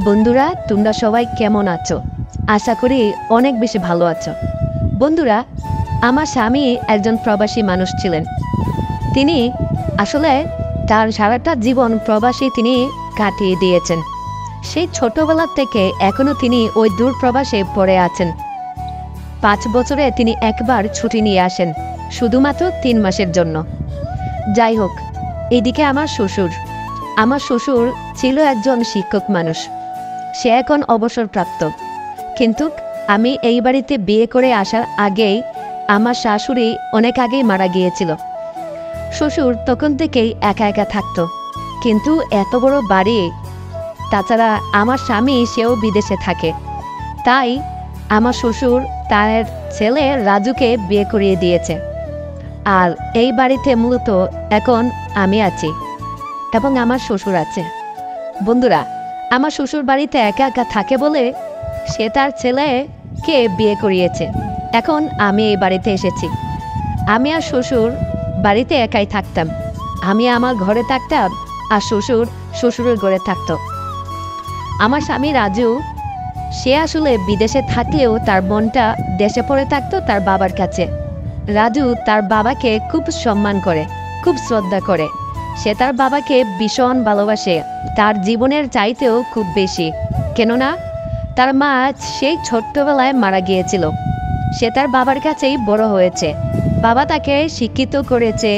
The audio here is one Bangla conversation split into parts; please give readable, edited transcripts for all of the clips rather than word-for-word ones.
বন্ধুরা, তোমরা সবাই কেমন আছো? আশা করি অনেক বেশি ভালো আছো। বন্ধুরা, আমার স্বামী একজন প্রবাসী মানুষ ছিলেন। তিনি আসলে তার সারাটা জীবন প্রবাসী তিনি কাটিয়ে দিয়েছেন। সেই ছোটবেলা থেকে এখনও তিনি ওই দূর প্রবাসে পড়ে আছেন। 5 বছরে তিনি একবার ছুটি নিয়ে আসেন, শুধুমাত্র 3 মাসের জন্য। যাই হোক, এদিকে আমার শ্বশুর ছিল একজন শিক্ষক মানুষ। সে এখন অবসরপ্রাপ্ত। কিন্তু আমি এই বাড়িতে বিয়ে করে আসার আগেই আমার শাশুড়ি অনেক আগেই মারা গিয়েছিল। শ্বশুর তখন থেকেই একা একা থাকতো। কিন্তু এত বড় বাড়ি, তাছাড়া আমার স্বামী সেও বিদেশে থাকে। তাই আমার শ্বশুর তার ছেলে রাজুকে বিয়ে করিয়ে দিয়েছে। আর এই বাড়িতে মূলত এখন আমি আছি এবং আমার শ্বশুর আছে। বন্ধুরা, আমার শ্বশুর বাড়িতে একা একা থাকে বলে সে তার ছেলেকে বিয়ে করিয়েছে। এখন আমি এই বাড়িতে এসেছি। আমি আর শ্বশুর বাড়িতে একাই থাকতাম। আমি আমার ঘরে থাকতাম আর শ্বশুর শ্বশুরের ঘরে থাকতো। আমার স্বামী রাজু, সে আসলে বিদেশে থাকলেও তার মনটা দেশে পড়ে থাকতো তার বাবার কাছে। রাজু তার বাবাকে খুব সম্মান করে, খুব শ্রদ্ধা করে। সে তার বাবাকে ভীষণ ভালোবাসে, তার জীবনের চাইতেও খুব বেশি। কেননা তার মা সেই ছোট্টবেলায় মারা গিয়েছিল। সে তার বাবার কাছেই বড় হয়েছে। বাবা তাকে শিক্ষিত করেছে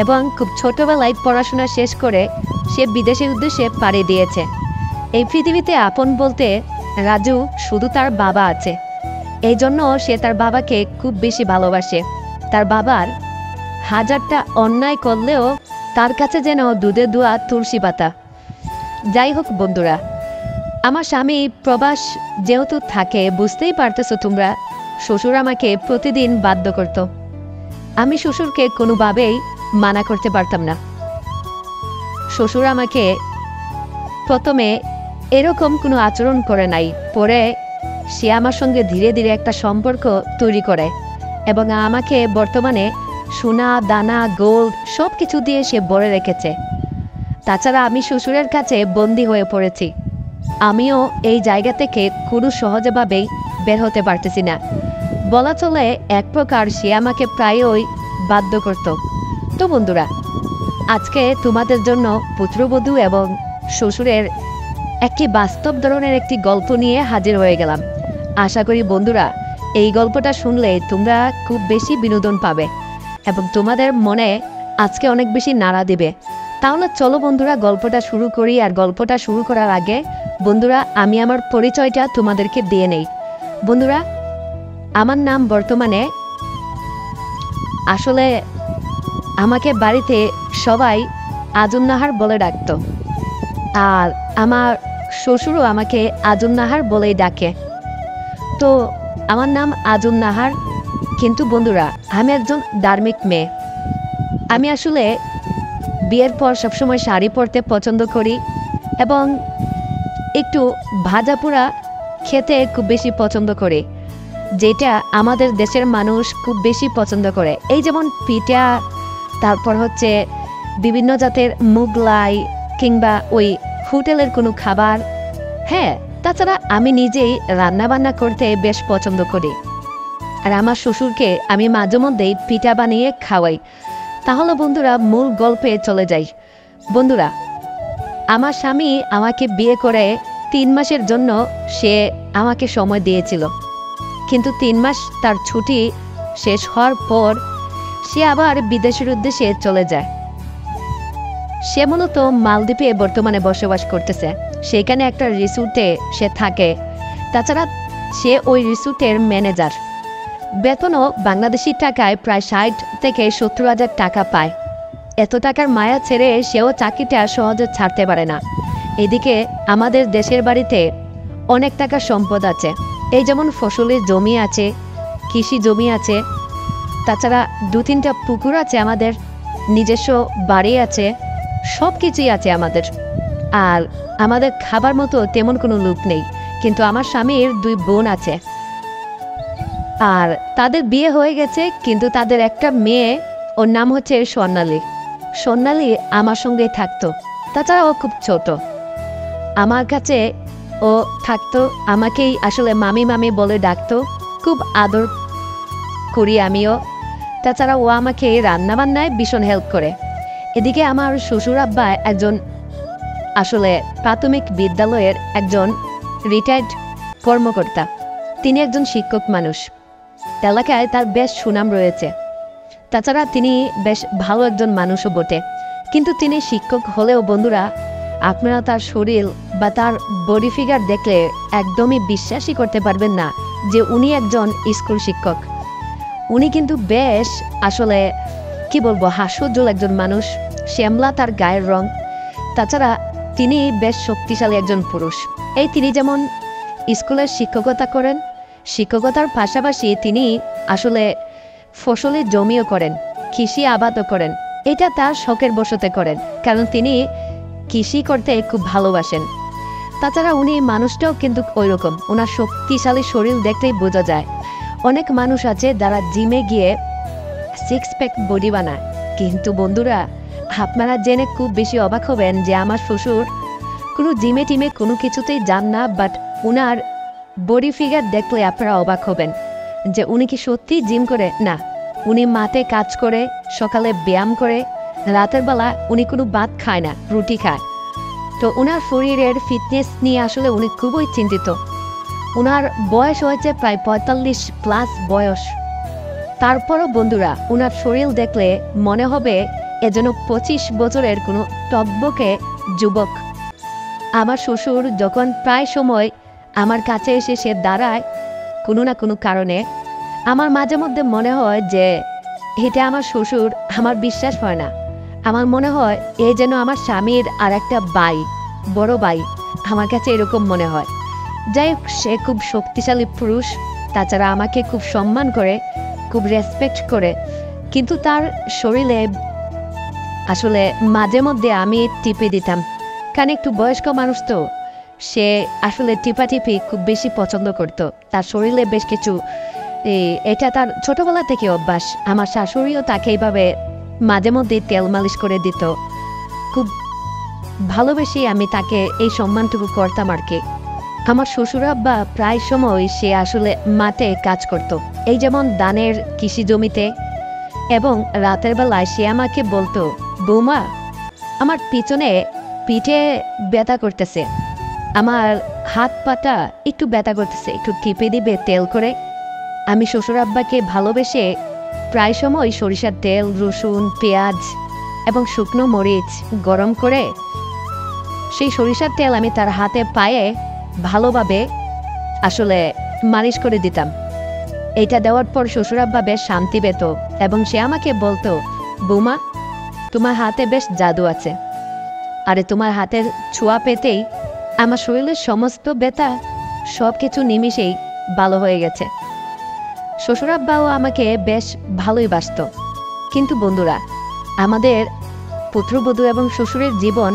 এবং খুব ছোটবেলায় পড়াশোনা শেষ করে সে বিদেশের উদ্দেশ্যে পাড়ি দিয়েছে। এই পৃথিবীতে আপন বলতে রাজু শুধু তার বাবা আছে। এই জন্য সে তার বাবাকে খুব বেশি ভালোবাসে। তার বাবার হাজারটা অন্যায় করলেও তার কাছে যেন দুধে দোয়া তুলসী পাতা। যাই হোক বন্ধুরা, আমার স্বামী প্রবাস যেহেতু থাকে, বুঝতেই পারতেছো তোমরা, শ্বশুর আমাকে প্রতিদিন বাধ্য করত। আমি শ্বশুরকে কোনোভাবেই মানা করতে পারতাম না। শ্বশুর আমাকে প্রথমে এরকম কোনো আচরণ করে নাই, পরে সে আমার সঙ্গে ধীরে ধীরে একটা সম্পর্ক তৈরি করে এবং আমাকে বর্তমানে সোনা দানা গোল্ড সব কিছু দিয়ে সে ভরে রেখেছে। তাছাড়া আমি শ্বশুরের কাছে বন্দী হয়ে পড়েছি। আমিও এই জায়গা থেকে কোনো সহজভাবেই বের হতে পারতেছি না। বলা চলে এক প্রকার সে আমাকে প্রায়ই বাধ্য করত। তো বন্ধুরা, আজকে তোমাদের জন্য পুত্রবধূ এবং শ্বশুরের একটি বাস্তব ধরনের একটি গল্প নিয়ে হাজির হয়ে গেলাম। আশা করি বন্ধুরা, এই গল্পটা শুনলে তোমরা খুব বেশি বিনোদন পাবে এবং তোমাদের মনে আজকে অনেক বেশি নাড়া দিবে। তাহলে চলো বন্ধুরা, গল্পটা শুরু করি। আর গল্পটা শুরু করার আগে বন্ধুরা, আমি আমার পরিচয়টা তোমাদেরকে দিয়ে নেই। বন্ধুরা, আমার নাম বর্তমানে, আসলে আমাকে বাড়িতে সবাই আজম নাহার বলে ডাকতো, আর আমার শ্বশুরও আমাকে আজম নাহার বলেই ডাকে। তো আমার নাম আজম নাহার। কিন্তু বন্ধুরা, আমি একজন ধার্মিক মেয়ে। আমি আসলে বিয়ের পর সবসময় শাড়ি পরতে পছন্দ করি এবং একটু ভাজা পোড়া খেতে খুব বেশি পছন্দ করি, যেটা আমাদের দেশের মানুষ খুব বেশি পছন্দ করে। এই যেমন পিঠা, তারপর হচ্ছে বিভিন্ন জাতের মুগলাই কিংবা ওই হোটেলের কোনো খাবার। হ্যাঁ, তাছাড়া আমি নিজেই রান্নাবান্না করতে বেশ পছন্দ করি। আর আমার শ্বশুরকে আমি মাঝে মধ্যেই পিঠা বানিয়ে খাওয়াই। তাহলে বন্ধুরা, মূল গল্পে চলে যাই। বন্ধুরা, আমার স্বামী আমাকে বিয়ে করে 3 মাসের জন্য সে আমাকে সময় দিয়েছিল। কিন্তু 3 মাস তার ছুটি শেষ হওয়ার পর সে আবার বিদেশের উদ্দেশ্যে চলে যায়। সে মূলত মালদ্বীপে বর্তমানে বসবাস করতেছে। সেখানে একটা রিসোর্টে সে থাকে। তাছাড়া সে ওই রিসোর্টের ম্যানেজার। বেতনও বাংলাদেশি টাকায় প্রায় 60 থেকে 70 হাজার টাকা পায়। এত টাকার মায়া ছেড়ে সেও চাকরিটা সহজে ছাড়তে পারে না। এদিকে আমাদের দেশের বাড়িতে অনেক টাকার সম্পদ আছে। এই যেমন ফসলের জমি আছে, কৃষি জমি আছে, তাছাড়া 2-3টা পুকুর আছে, আমাদের নিজস্ব বাড়ি আছে, সব কিছুই আছে আমাদের। আর আমাদের খাবার মতো তেমন কোনো লোক নেই। কিন্তু আমার স্বামীর 2 বোন আছে, আর তাদের বিয়ে হয়ে গেছে। কিন্তু তাদের একটা মেয়ে, ওর নাম হচ্ছে স্বর্ণালী। স্বর্ণালী আমার সঙ্গেই থাকতো। তাছাড়া ও খুব ছোট। আমার কাছে ও থাকতো, আমাকেই আসলে মামি মামি বলে ডাকতো, খুব আদর করি আমিও। তাছাড়া ও আমাকে রান্নাবান্নায় ভীষণ হেল্প করে। এদিকে আমার শ্বশুর আব্বা একজন আসলে প্রাথমিক বিদ্যালয়ের একজন রিটায়ার্ড কর্মকর্তা। তিনি একজন শিক্ষক মানুষ, এলাকায় তার বেশ সুনাম রয়েছে। তাছাড়া তিনি বেশ ভালো একজন মানুষও বটে। কিন্তু তিনি শিক্ষক হলেও বন্ধুরা, আপনারা তার শরীর বা তার বডি ফিগার দেখলে একদমই বিশ্বাসই করতে পারবেন না যে উনি একজন স্কুল শিক্ষক। উনি কিন্তু বেশ আসলে কি বলবো, হাস্যোজ্জ্বল একজন মানুষ, শ্যামলা তার গায়ের রং। তাছাড়া তিনি বেশ শক্তিশালী একজন পুরুষ। এই তিনি যেমন স্কুলের শিক্ষকতা করেন, শিক্ষকতার পাশাপাশি তিনি আসলে ফসলের জমিও করেন, কৃষি আবাদও করেন। এটা তার শখের বশতে করেন, কারণ তিনি কৃষি করতে খুব ভালোবাসেন। তাছাড়া উনি মানুষটাও কিন্তু ওই রকম, ওনার শক্তিশালী শরীর দেখলেই বোঝা যায়। অনেক মানুষ আছে যারা জিমে গিয়ে সিক্স প্যাক বডি বানায়, কিন্তু বন্ধুরা আপনারা জেনে খুব বেশি অবাক হবেন যে আমার শ্বশুর কোনো জিমে টিমে কোনো কিছুতেই যান না, বাট উনার বডি ফিগার দেখলে আপনারা অবাক হবেন যে উনি কি সত্যি জিম করে। না, উনি মাঠে কাজ করে, সকালে ব্যায়াম করে, রাতের বেলা উনি কোনো ভাত খায় না, রুটি খায়। তো ওনার শরীরের ফিটনেস নিয়ে আসলে উনি খুবই চিন্তিত। ওনার বয়স হয়েছে প্রায় 45+ বয়স। তারপরও বন্ধুরা ওনার শরীর দেখলে মনে হবে এজন্য 25 বছরের কোনো টকবকে যুবক। আমার শ্বশুর যখন প্রায় সময় আমার কাছে এসে সে দাঁড়ায় কোনো না কোনো কারণে, আমার মাঝে মধ্যে মনে হয় যে এটা আমার শ্বশুর, আমার বিশ্বাস হয় না। আমার মনে হয় এ যেন আমার স্বামীর আর একটা ভাই, বড় ভাই, আমার কাছে এরকম মনে হয়। যাই হোক, সে খুব শক্তিশালী পুরুষ। তাছাড়া আমাকে খুব সম্মান করে, খুব রেসপেক্ট করে। কিন্তু তার শরীরে আসলে মাঝে মধ্যে আমি টিপে দিতাম, কারণ একটু বয়স্ক মানুষ তো, সে আসলে টিপাটিপি খুব বেশি পছন্দ করতো। তার শরীরে বেশ কিছু এটা তার ছোটবেলা থেকে অভ্যাস। আমার শাশুড়িও তাকে এইভাবে মাঝে মধ্যে তেল মালিশ করে দিত। খুব ভালোবেসে আমি তাকে এই সম্মানটুকু করতাম আর কি। আমার শ্বশুর আব্বা প্রায় সময় সে আসলে মাঠে কাজ করত, এই যেমন ধানের কৃষি জমিতে। এবং রাতের বেলায় সে আমাকে বলতো, বৌমা আমার পিঠে ব্যথা করতেছে, আমার হাত পাটা একটু ব্যথা করতেছে, একটু টিপে দিবে তেল করে। আমি শ্বশুর আব্বাকে ভালোবেসে প্রায় সময় সরিষার তেল, রসুন, পেঁয়াজ এবং শুকনো মরিচ গরম করে সেই সরিষার তেল আমি তার হাতে পায়ে ভালোভাবে আসলে মালিশ করে দিতাম। এইটা দেওয়ার পর শ্বশুর আব্বা বেশ শান্তি পেত এবং সে আমাকে বলতো, বৌমা তোমার হাতে বেশ জাদু আছে, আরে তোমার হাতের ছোঁয়া পেতেই আমার শরীরের সমস্ত ব্যথা সব কিছু নিমিষেই ভালো হয়ে গেছে। শ্বশুর আব্বাও আমাকে বেশ ভালোই বাসত। কিন্তু বন্ধুরা, আমাদের পুত্রবধূ এবং শ্বশুরের জীবন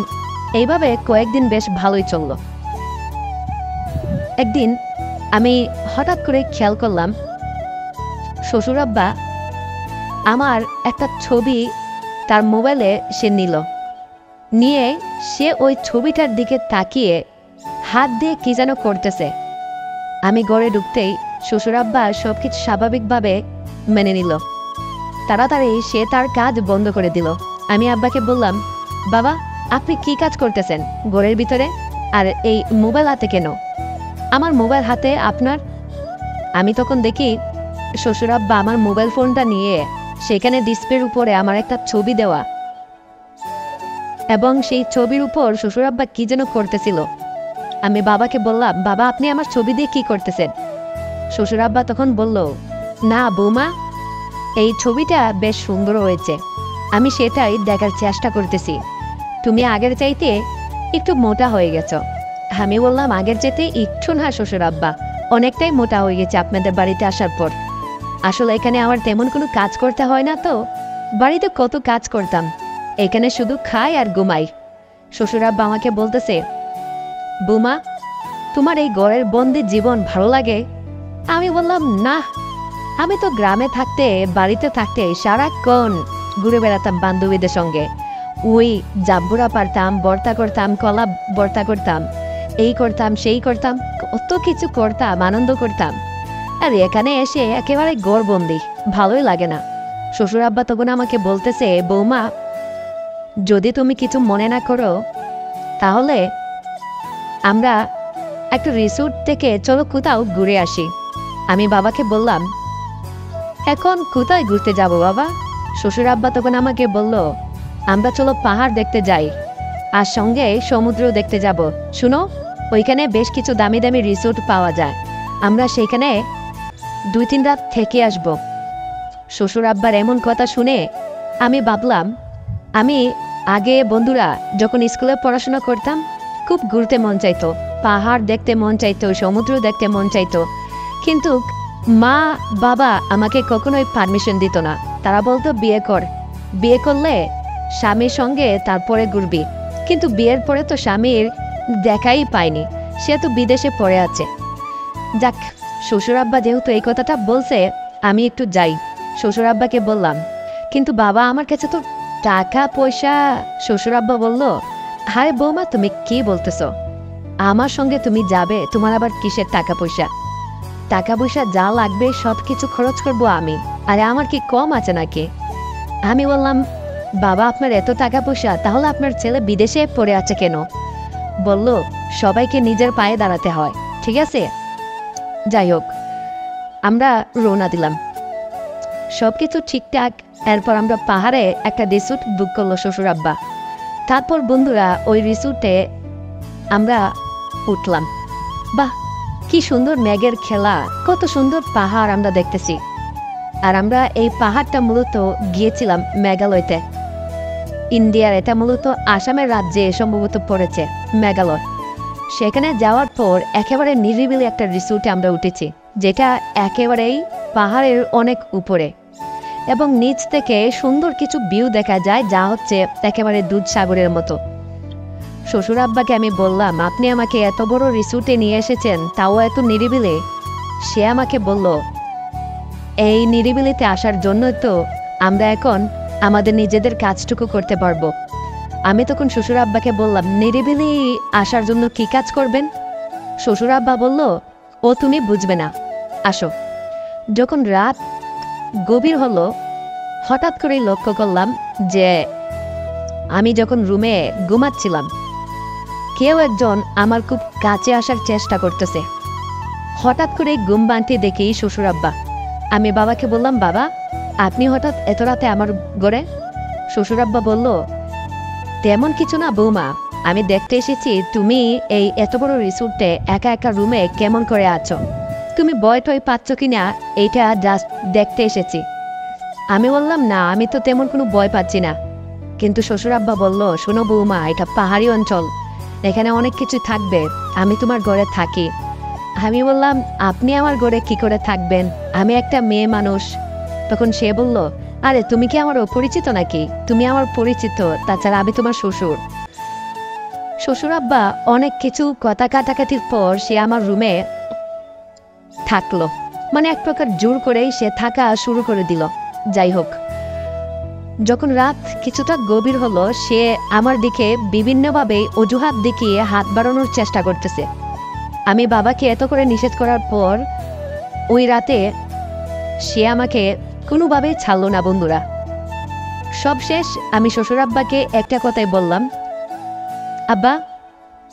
এইভাবে কয়েকদিন বেশ ভালোই চলল। একদিন আমি হঠাৎ করে খেয়াল করলাম শ্বশুর আব্বা আমার একটা ছবি তার মোবাইলে সে নিয়ে সে ওই ছবিটার দিকে তাকিয়ে হাত দিয়ে কি যেন করতেছে। আমি ঘরে ঢুকতেই শ্বশুর আব্বা সবকিছু স্বাভাবিকভাবে মেনে নিল। তাড়াতাড়ি সে তার কাজ বন্ধ করে দিল। আমি আব্বাকে বললাম, বাবা আপনি কি কাজ করতেছেন ঘরের ভিতরে, আর এই মোবাইল হাতে কেন? আমার মোবাইল হাতে আপনার? আমি তখন দেখি শ্বশুর আব্বা আমার মোবাইল ফোনটা নিয়ে সেখানে ডিসপ্লের উপরে আমার একটা ছবি দেওয়া, এবং সেই ছবির উপর শ্বশুর আব্বা কি যেন করতেছিল। আমি বাবাকে বললাম, বাবা আপনি আমার ছবি দিয়ে কি করতেছেন? শ্বশুর আব্বা তখন বলল, না বৌমা, এই ছবিটা বেশ সুন্দর হয়েছে, আমি সেটাই দেখার চেষ্টা করতেছি। তুমি আগের চাইতে একটু মোটা হয়ে গেছো। আমি বললাম, আগের চাইতে একটু না শ্বশুর আব্বা, অনেকটাই মোটা হয়ে গেছে আপনাদের বাড়িতে আসার পর। আসলে এখানে আমার তেমন কোনো কাজ করতে হয় না তো, বাড়িতে কত কাজ করতাম, এখানে শুধু খাই আর ঘুমাই। শ্বশুর আব্বা আমাকে বলতেছে, বৌমা তোমার এই ঘরের বন্দি জীবন ভালো লাগে? আমি বললাম, না, আমি তো গ্রামে থাকতে, বাড়িতে থাকতে সারাক্ষণ ঘুরে বেড়াতাম বান্ধবীদের সঙ্গে। ওই জাম্বুরা পারতাম, ভর্তা করতাম, কলা ভর্তা করতাম, এই করতাম সেই করতাম, কত কিছু করতাম, আনন্দ করতাম। আর এখানে এসে একেবারে ঘরবন্দি, ভালোই লাগে না। শ্বশুর আব্বা তখন আমাকে বলতেছে, বৌমা যদি তুমি কিছু মনে না করো তাহলে আমরা একটা রিসোর্ট থেকে চলো কোথাও ঘুরে আসি। আমি বাবাকে বললাম, এখন কোথায় ঘুরতে যাব বাবা? শ্বশুর আব্বা তখন আমাকে বলল, আমরা চলো পাহাড় দেখতে যাই, আর সঙ্গে সমুদ্র দেখতে যাব। শুনো, ওইখানে বেশ কিছু দামি দামি রিসোর্ট পাওয়া যায়, আমরা সেখানে 2-3 রাত থেকে আসব। শ্বশুর আব্বার এমন কথা শুনে আমি ভাবলাম, আমি আগে বন্ধুরা যখন স্কুলে পড়াশোনা করতাম খুব ঘুরতে মন চাইতো, পাহাড় দেখতে মন চাইতো, সমুদ্র দেখতে মন চাইতো, কিন্তু মা বাবা আমাকে কখনোই পারমিশন দিত না। তারা বলতো বিয়ে কর, বিয়ে করলে স্বামীর সঙ্গে তারপরে ঘুরবি। কিন্তু বিয়ের পরে তো স্বামীর দেখাই পাইনি, সে তো বিদেশে পড়ে আছে। যাক, শ্বশুর আব্বা যেহেতু এই কথাটা বলছে আমি একটু যাই। শ্বশুর আব্বাকে বললাম, কিন্তু বাবা আমার কাছে তো টাকা পয়সা। শ্বশুর আব্বা বলল, হায় বৌমা তুমি কি বলতেছো? আমার সঙ্গে তুমি যাবে, তোমার আবার কিসের টাকা পয়সা? টাকা পয়সা যা লাগবে সব কিছু খরচ করবো আমি, আরে আমার কি কম আছে নাকি? আমি বললাম, বাবা আপনার এত টাকা পয়সা, তাহলে আপনার ছেলে বিদেশে পড়ে আছে কেন? বলল, সবাইকে নিজের পায়ে দাঁড়াতে হয়, ঠিক আছে। যাই হোক, আমরা রওনা দিলাম, সব কিছু ঠিকঠাক। এরপর আমরা পাহাড়ে একটা রিসোর্ট বুক করলো শ্বশুর আব্বা। তারপর বন্ধুরা ওই রিসোর্টে আমরা উঠলাম। বাহ, কি সুন্দর মেঘের খেলা, কত সুন্দর পাহাড় আমরা দেখতেছি। আর আমরা এই পাহাড়টা মূলত গিয়েছিলাম মেঘালয়তে, ইন্ডিয়ার, এটা মূলত আসামের রাজ্যে সম্ভবত পড়েছে মেঘালয়। সেখানে যাওয়ার পর একেবারে নিরিবিলি একটা রিসোর্টে আমরা উঠেছি, যেটা একেবারেই পাহাড়ের অনেক উপরে, এবং নিচ থেকে সুন্দর কিছু ভিউ দেখা যায়, যা হচ্ছে একেবারে দুধসাগরের মতো। শ্বশুর আব্বাকে আমি বললাম, আপনি আমাকে এত বড় রিসোর্টে নিয়ে এসেছেন, তাও এত নিরিবিলি। সে আমাকে বলল, এই নিরিবিলিতে আসার জন্যই তো আমরা এখন আমাদের নিজেদের কাজটুকু করতে পারবো। আমি তখন শ্বশুর আব্বাকে বললাম, নিরিবিলি আসার জন্য কি কাজ করবেন? শ্বশুর আব্বা বলল, ও তুমি বুঝবে না, আসো। যখন রাত গভীর হলো, হঠাৎ করেই লক্ষ্য করলাম যে আমি যখন রুমে ঘুমাচ্ছিলাম, কেউ একজন আমার খুব কাছে আসার চেষ্টা করতেছে। হঠাৎ করে ঘুম ভাঙতে দেখি শ্বশুর আব্বা। আমি বাবাকে বললাম, বাবা আপনি হঠাৎ এত রাতে আমার ঘরে? শ্বশুর আব্বা বলল, তেমন কিছু না বৌমা, আমি দেখতে এসেছি তুমি এই এত বড় রিসোর্টে একা একা রুমে কেমন করে আছো, তুমি ভয় টয় পাচ্ছ কিনা এইটা জাস্ট দেখতে এসেছি। আমি বললাম, না আমি তো তেমন কোনো ভয় পাচ্ছি না। কিন্তু শ্বশুর আব্বা বলল, শোনো বৌমা, এটা পাহাড়ি অঞ্চল, এখানে অনেক কিছু থাকবে, আমি তোমার ঘরে থাকি। আমি বললাম, আপনি আমার ঘরে কি করে থাকবেন, আমি একটা মেয়ে মানুষ। তখন সে বলল, আরে তুমি কি আমার অপরিচিত নাকি? তুমি আমার পরিচিত, তাছাড়া আমি তোমার শ্বশুর। শ্বশুর আব্বা অনেক কিছু কথা কাটাকাটির পর সে আমার রুমে থাকলো, মানে এক প্রকার জোর করেই সে থাকা শুরু করে দিল। যাই হোক, যখন রাত কিছুটা গভীর হলো, সে আমার দিকে বিভিন্নভাবে অজুহাত দেখিয়ে হাত বাড়ানোর চেষ্টা করতেছে। আমি বাবাকে এত করে নিষেধ করার পর ওই রাতে সে আমাকে কোনোভাবেই ছাড়লো না বন্ধুরা। সব শেষ, আমি শ্বশুর আব্বাকে একটা কথাই বললাম, আব্বা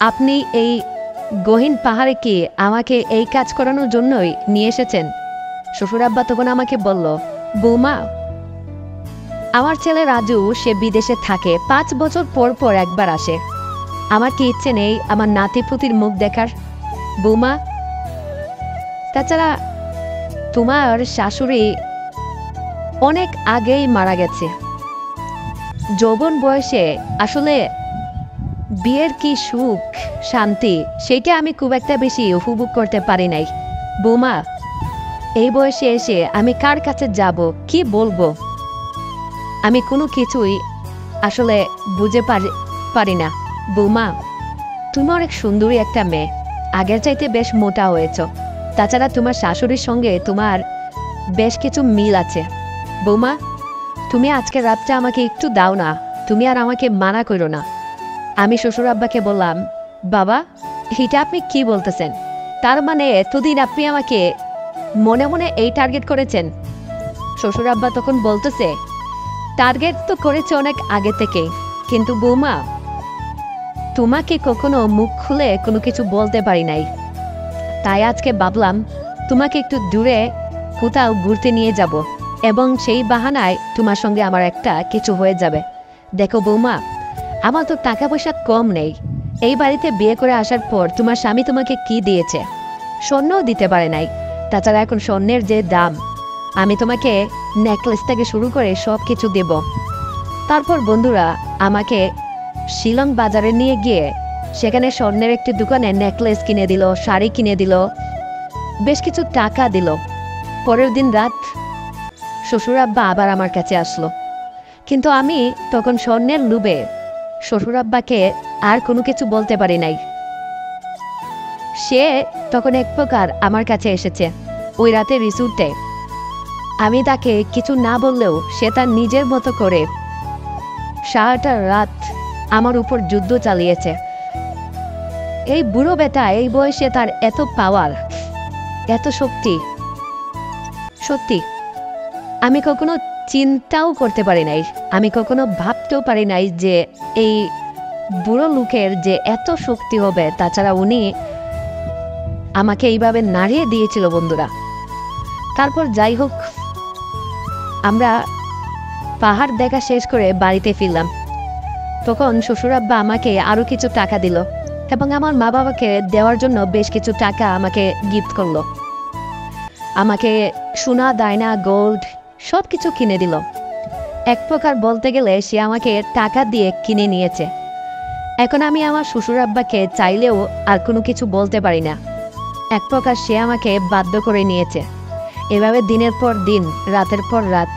আপনি এই গহীন পাহাড়ে কি আমাকে এই কাজ করানোর জন্যই নিয়ে এসেছেন? শ্বশুর আব্বা তখন আমাকে বলল, বৌমা আমার ছেলে রাজু সে বিদেশে থাকে, 5 বছর পর পর একবার আসে, আমার কি ইচ্ছে নেই আমার নাতিপুতির মুখ দেখার? বৌমা তাছাড়া তোমার শাশুড়ি অনেক আগেই মারা গেছে, যৌবন বয়সে আসলে বিয়ের কি সুখ শান্তি সেটা আমি খুব একটা বেশি উপভোগ করতে পারি নাই। বৌমা এই বয়সে এসে আমি কার কাছে যাব, কি বলবো, আমি কোনো কিছুই আসলে বুঝে পারি না। বৌমা তুমি অনেক সুন্দরী একটা মেয়ে, আগের চাইতে বেশ মোটা হয়েছ, তাছাড়া তোমার শাশুড়ির সঙ্গে তোমার বেশ কিছু মিল আছে। বৌমা তুমি আজকে রাতটা আমাকে একটু দাও না, তুমি আর আমাকে মানা করো না। আমি শ্বশুর আব্বাকে বললাম, বাবা এটা আপনি কি বলতেছেন? তার মানে এতদিন আপনি আমাকে মনে মনে এই টার্গেট করেছেন? শ্বশুর আব্বা তখন বলতেছে, টার্গেট তো করেছে অনেক আগে থেকে, কিন্তু বৌমা তোমাকে কখনো মুখ খুলে কোনো কিছু বলতে পারি নাই। তাই আজকে ভাবলাম তোমাকে একটু দূরে কোথাও ঘুরতে নিয়ে যাব, এবং সেই বাহানায় তোমার সঙ্গে আমার একটা কিছু হয়ে যাবে। দেখো বৌমা, আমার তো টাকা পয়সা কম নেই। এই বাড়িতে বিয়ে করে আসার পর তোমার স্বামী তোমাকে কি দিয়েছে? স্বর্ণও দিতে পারে নাই। তাছাড়া এখন স্বর্ণের যে দাম, আমি তোমাকে নেকলেস থেকে শুরু করে সব কিছু দেব। তারপর বন্ধুরা আমাকে শিলং বাজারে নিয়ে গিয়ে সেখানে স্বর্ণের একটি দোকানে নেকলেস কিনে দিল, শাড়ি কিনে দিল, বেশ কিছু টাকা দিল। পরের দিন রাত শ্বশুর আব্বা আবার আমার কাছে আসলো, কিন্তু আমি তখন স্বর্ণের লোভে শ্বশুর আব্বাকে আর কোনো কিছু বলতে পারি নাই। সে তখন এক প্রকার আমার কাছে এসেছে ওই রাতে রিসোর্টে। আমি তাকে কিছু না বললেও সে তার নিজের মতো করে সারাটা রাত আমার উপর যুদ্ধ চালিয়েছে। এই বুড়ো বেটা এই বয়সে তার এত পাওয়ার, এত শক্তি, সত্যি আমি কখনো চিন্তাও করতে পারি নাই, আমি কখনো ভাবতেও পারি নাই যে এই বুড়ো লোকের যে এত শক্তি হবে। তাছাড়া উনি আমাকে এইভাবে নাড়িয়ে দিয়েছিল বন্ধুরা। তারপর যাই হোক, আমরা পাহাড় দেখা শেষ করে বাড়িতে ফিরলাম। তখন শ্বশুর আব্বা আমাকে আরও কিছু টাকা দিল, এবং আমার মা বাবাকে দেওয়ার জন্য বেশ কিছু টাকা আমাকে গিফট করলো। আমাকে সোনা দায়না গোল্ড সব কিছু কিনে দিল। এক প্রকার বলতে গেলে সে আমাকে টাকা দিয়ে কিনে নিয়েছে। এখন আমি আমার শ্বশুর আব্বাকে চাইলেও আর কোনো কিছু বলতে পারি না। এক প্রকার সে আমাকে বাধ্য করে নিয়েছে। এভাবে দিনের পর দিন, রাতের পর রাত,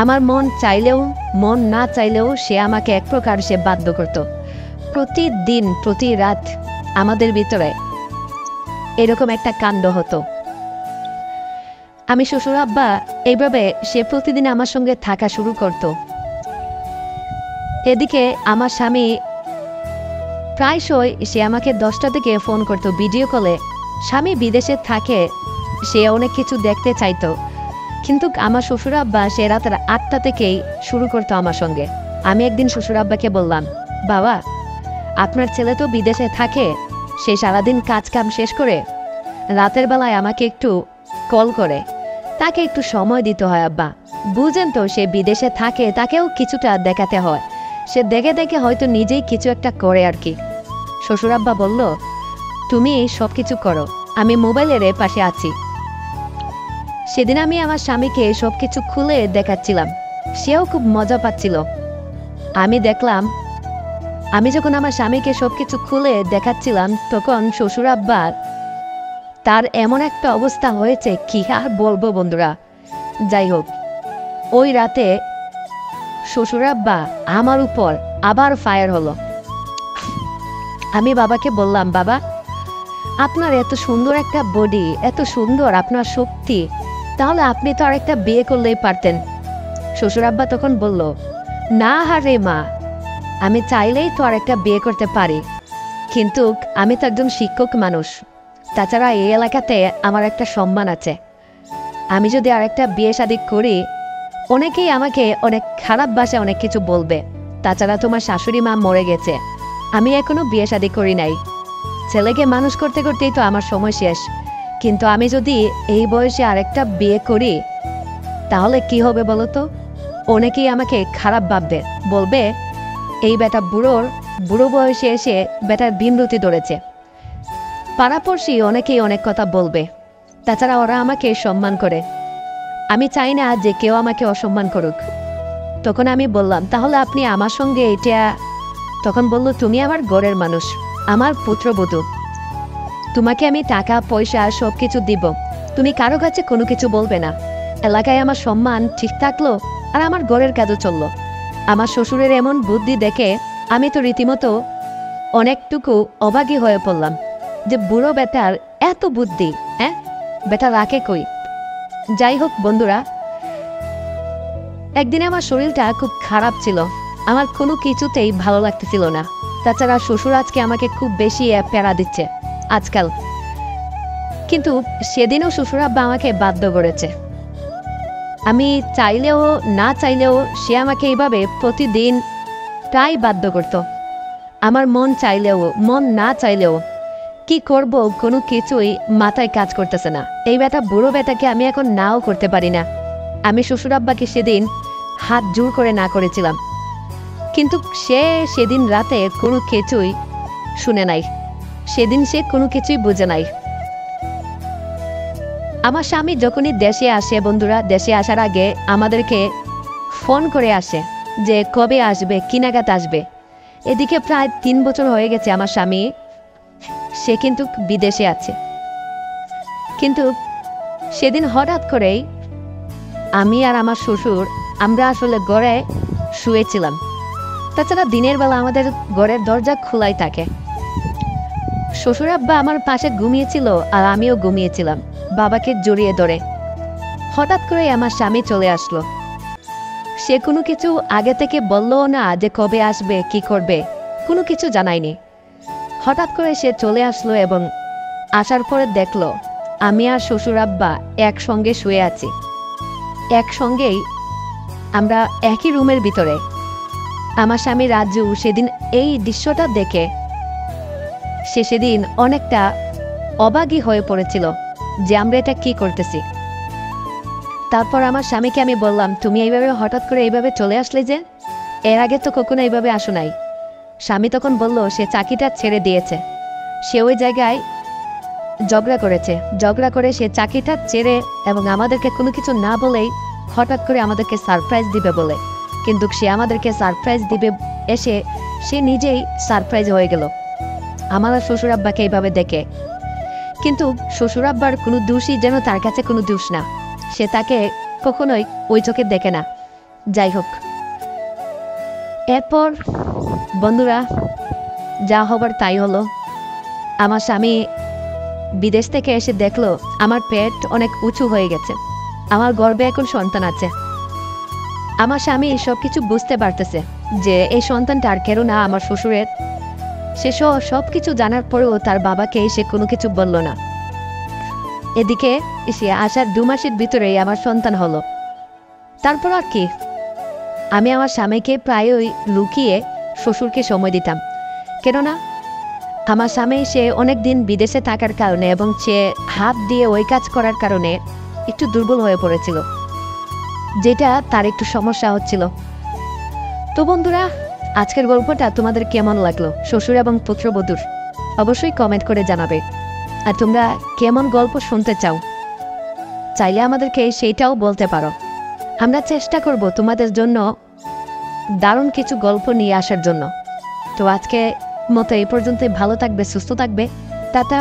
আমার মন চাইলেও মন না চাইলেও সে আমাকে এক প্রকার সে বাধ্য করত। প্রতিদিন প্রতি রাত আমাদের ভিতরে এরকম একটা কাণ্ড হতো। আমি শ্বশুর আব্বা এইভাবে সে প্রতিদিন আমার সঙ্গে থাকা শুরু করত। এদিকে আমার স্বামী প্রায়শই সে আমাকে 10টা থেকে ফোন করতো ভিডিও কলে। স্বামী বিদেশে থাকে, সে অনেক কিছু দেখতে চাইতো, কিন্তু আমার শ্বশুর আব্বা সে রাতের 8টা থেকেই শুরু করতো আমার সঙ্গে। আমি একদিন শ্বশুর আব্বাকে বললাম, বাবা আপনার ছেলে তো বিদেশে থাকে, সে সারাদিন কাজ কাম শেষ করে রাতের বেলায় আমাকে একটু কল করে, তাকে একটু সময় দিতে হয় আব্বা। বুঝেন তো সে বিদেশে থাকে, তাকেও কিছুটা দেখাতে হয়, সে দেখে দেখে হয়তো নিজেই কিছু একটা করে আর কি। শ্বশুর আব্বা বলল, তুমি সব কিছু করো, আমি মোবাইলের পাশে আছি। সেদিন আমি আমার স্বামীকে সব কিছু খুলে দেখাচ্ছিলাম, সেও খুব মজা পাচ্ছিল। আমি দেখলাম আমি যখন আমার স্বামীকে সব কিছু খুলে দেখাচ্ছিলাম, তখন শ্বশুর আব্বার তার এমন একটা অবস্থা হয়েছে কি আর বলবো বন্ধুরা। যাই হোক, ওই রাতে শ্বশুর আব্বা আমার উপর আবার ফায়ার হলো। আমি বাবাকে বললাম, বাবা আপনার এত সুন্দর একটা বডি, এত সুন্দর আপনার শক্তি, তাহলে আপনি তো আর একটা বিয়ে করলেই পারতেন। শ্বশুর আব্বা তখন বলল, না হারে মা, আমি চাইলেই তো আর একটা বিয়ে করতে পারি, কিন্তু আমি তো একজন শিক্ষক মানুষ, তাছাড়া এই এলাকাতে আমার একটা সম্মান আছে। আমি যদি আর একটা বিয়ে শাদী করি, অনেকেই আমাকে অনেক খারাপ ভাষায় অনেক কিছু বলবে। তাছাড়া তোমার শাশুড়ি মা মরে গেছে, আমি এখনো বিয়ে শাদী করি নাই, ছেলেকে মানুষ করতে করতেই তো আমার সময় শেষ। কিন্তু আমি যদি এই বয়সে আরেকটা বিয়ে করি, তাহলে কি হবে বলো তো? অনেকেই আমাকে খারাপ ভাববে, বলবে এই বেটা বুড়ো বয়সে এসে বেটার বিমরতি ধরেছে। পাড়াপড়শি অনেকেই অনেক কথা বলবে, তাছাড়া ওরা আমাকে সম্মান করে, আমি চাই না যে কেউ আমাকে অসম্মান করুক। তখন আমি বললাম, তাহলে আপনি আমার সঙ্গে এটা। তখন বলল, তুমি আমার ঘরের মানুষ, আমার পুত্রবধূ, তোমাকে আমি টাকা পয়সা সব কিছু দিব, তুমি কারো কাছে কোনো কিছু বলবে না। এলাকায় আমার সম্মান ঠিক থাকলো, আর আমার ঘরের কাজও চললো। আমার শ্বশুরের এমন বুদ্ধি দেখে আমি তো রীতিমতো অনেকটুকু অবাগী হয়ে পড়লাম, যে বুড়ো বেটার এত বুদ্ধি, হ্যাঁ বেটা রাখে কই। যাই হোক বন্ধুরা, একদিনে আমার শরীরটা খুব খারাপ ছিল, আমার কোনো কিছুতেই ভালো লাগতেছিল না। তাছাড়া শ্বশুর আজকে আমাকে খুব বেশি প্যারা দিচ্ছে আজকাল। কিন্তু সেদিনও শ্বশুর আব্বা আমাকে বাধ্য করেছে। আমি চাইলেও না চাইলেও সে আমাকে এইভাবে প্রতিদিন প্রায় বাধ্য করত। আমার মন চাইলেও মন না চাইলেও কি করব কোনো কিছুই মাথায় কাজ করতেছে না। এই বেটা বুড়ো বেটাকে আমি এখন নাও করতে পারি না। আমি শ্বশুর আব্বাকে সেদিন হাত জোর করে না করেছিলাম, কিন্তু সে সেদিন রাতে কোনো কিছুই শুনে নাই, সেদিন সে কোনো কিছুই বুঝে নাই। আমার স্বামী যখনই দেশে আসে বন্ধুরা, দেশে আসার আগে আমাদেরকে ফোন করে আসে যে কবে আসবে, কি নাগাদ আসবে। এদিকে প্রায় 3 বছর হয়ে গেছে আমার স্বামী, সে কিন্তু বিদেশে আছে। কিন্তু সেদিন হঠাৎ করেই আমি আর আমার শ্বশুর আমরা আসলে ঘরে শুয়েছিলাম। তাছাড়া দিনের বেলা আমাদের ঘরের দরজা খোলাই থাকে। শ্বশুর আব্বা আমার পাশে ঘুমিয়েছিল আর আমিও ঘুমিয়েছিলাম বাবাকে জড়িয়ে ধরে। হঠাৎ করে আমার স্বামী চলে আসলো। সে কোনো কিছু আগে থেকে বললও না যে কবে আসবে, কি করবে, কোনো কিছু জানায়নি। হঠাৎ করে সে চলে আসলো এবং আসার পরে দেখলো আমি আর শ্বশুর আব্বা একসঙ্গে শুয়ে আছি। একসঙ্গেই আমরা একই রুমের ভিতরে। আমার স্বামী রাজু সেদিন এই দৃশ্যটা দেখে সে সেদিন অনেকটা অবাগী হয়ে পড়েছিল যে আমরা এটা কি করতেছি। তারপর আমার স্বামীকে আমি বললাম, তুমি এইভাবে হঠাৎ করে এইভাবে চলে আসলে যে, এর আগে তো কখনো এইভাবে আসো নাই। স্বামী তখন বলল সে চাকরিটা ছেড়ে দিয়েছে, সে ওই জায়গায় ঝগড়া করেছে, ঝগড়া করে সে চাকরিটা ছেড়ে এবং আমাদেরকে কোনো কিছু না বলেই হঠাৎ করে আমাদেরকে সারপ্রাইজ দিবে বলে, কিন্তু সে আমাদেরকে সারপ্রাইজ দিবে এসে সে নিজেই সারপ্রাইজ হয়ে গেল আমার শ্বশুর আব্বাকে এইভাবে দেখে। কিন্তু শ্বশুর আব্বার কোনো দোষই যেন তার কাছে কোনো দোষ না, সে তাকে কখনোই ওই চোখে দেখে না। যাই হোক, এরপর বন্ধুরা যা হবার তাই হলো। আমার স্বামী বিদেশ থেকে এসে দেখলো আমার পেট অনেক উঁচু হয়ে গেছে, আমার গর্ভে এখন সন্তান আছে। আমার স্বামী সব কিছু বুঝতে পারতেছে যে এই সন্তানটা আর কেউ না, আমার শ্বশুরের। সে সব কিছু জানার পরেও তার বাবাকে সে কোনো কিছু বলল না। এদিকে সে আসার 2 মাসের ভিতরেই আমার সন্তান হলো। তারপর আর কি, আমি আমার স্বামীকে প্রায়ই লুকিয়ে শ্বশুরকে সময় দিতাম, কেননা আমার স্বামী সে অনেক দিন বিদেশে থাকার কারণে এবং সে হাত দিয়ে ওই কাজ করার কারণে একটু দুর্বল হয়ে পড়েছিল, যেটা তার একটু সমস্যা হচ্ছিল। তো বন্ধুরা, আজকের গল্পটা তোমাদের কেমন লাগলো শ্বশুর এবং পুত্রবধূর, অবশ্যই কমেন্ট করে জানাবে। আর তোমরা কেমন গল্প শুনতে চাও চাইলে আমাদেরকে সেইটাও বলতে পারো। আমরা চেষ্টা করব তোমাদের জন্য দারুণ কিছু গল্প নিয়ে আসার জন্য। তো আজকে মতো এই পর্যন্তই। ভালো থাকবে, সুস্থ থাকবে, টাটা।